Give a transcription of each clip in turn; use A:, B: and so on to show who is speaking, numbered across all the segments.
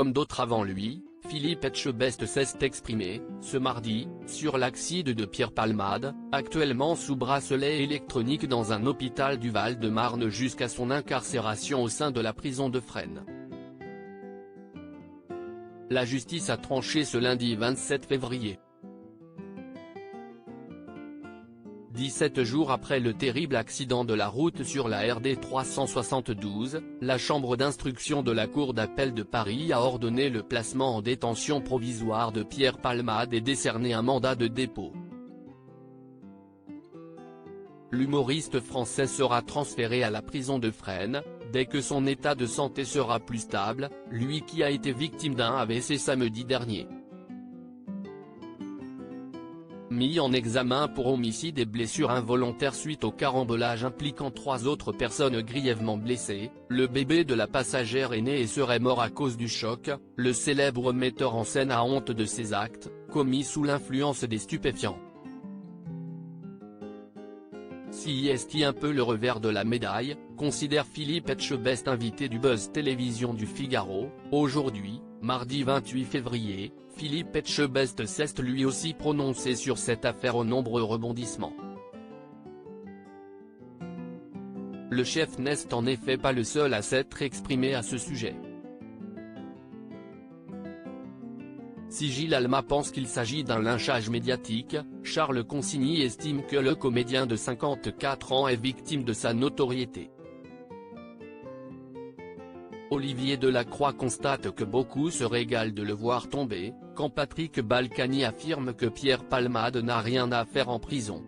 A: comme d'autres avant lui, Philippe Etchebest s'est exprimé, ce mardi, sur l'accident de Pierre Palmade, actuellement sous bracelet électronique dans un hôpital du Val-de-Marne jusqu'à son incarcération au sein de la prison de Fresnes. La justice a tranché ce lundi 27 février. 17 jours après le terrible accident de la route sur la RD 372, la chambre d'instruction de la Cour d'appel de Paris a ordonné le placement en détention provisoire de Pierre Palmade et décerné un mandat de dépôt. L'humoriste français sera transféré à la prison de Fresnes, dès que son état de santé sera plus stable, lui qui a été victime d'un AVC samedi dernier. Mis en examen pour homicide et blessure involontaire suite au carambolage impliquant 3 autres personnes grièvement blessées, le bébé de la passagère est né et serait mort à cause du choc, le célèbre metteur en scène a honte de ses actes, commis sous l'influence des stupéfiants. Si est un peu le revers de la médaille, considère Philippe Etchebest, invité du Buzz Télévision du Figaro. Aujourd'hui, mardi 28 février, Philippe Etchebest s'est lui aussi prononcé sur cette affaire aux nombreux rebondissements. Le chef n'est en effet pas le seul à s'être exprimé à ce sujet. Si Gilles Alma pense qu'il s'agit d'un lynchage médiatique, Charles Consigny estime que le comédien de 54 ans est victime de sa notoriété. Olivier Delacroix constate que beaucoup se régalent de le voir tomber, quand Patrick Balkany affirme que Pierre Palmade n'a rien à faire en prison.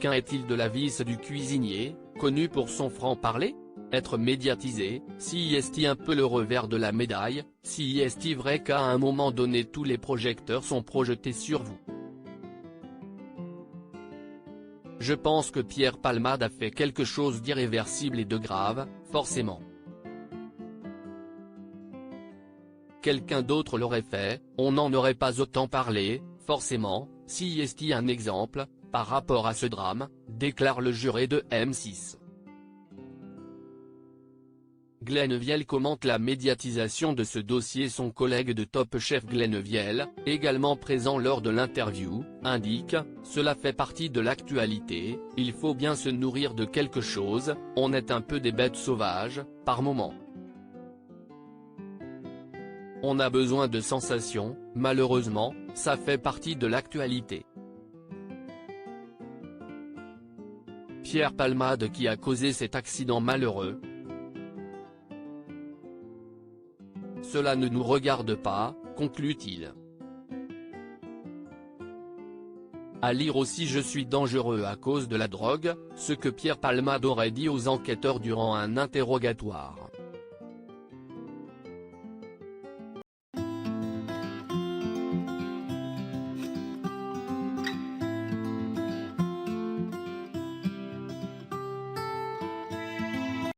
A: Qu'en est-il de la vis du cuisinier, connu pour son franc-parler ? Être médiatisé, si est un peu le revers de la médaille, si est vrai qu'à un moment donné tous les projecteurs sont projetés sur vous. Je pense que Pierre Palmade a fait quelque chose d'irréversible et de grave, forcément. Quelqu'un d'autre l'aurait fait, on n'en aurait pas autant parlé, forcément, si est un exemple, par rapport à ce drame, déclare le juré de M6. Glenn Vielle commente la médiatisation de ce dossier. Son collègue de Top Chef Glenn Vielle, également présent lors de l'interview, indique « Cela fait partie de l'actualité, il faut bien se nourrir de quelque chose, on est un peu des bêtes sauvages, par moments. On a besoin de sensations, malheureusement, ça fait partie de l'actualité. » Pierre Palmade qui a causé cet accident malheureux. Cela ne nous regarde pas, conclut-il. À lire aussi Je suis dangereux à cause de la drogue, ce que Pierre Palmade aurait dit aux enquêteurs durant un interrogatoire.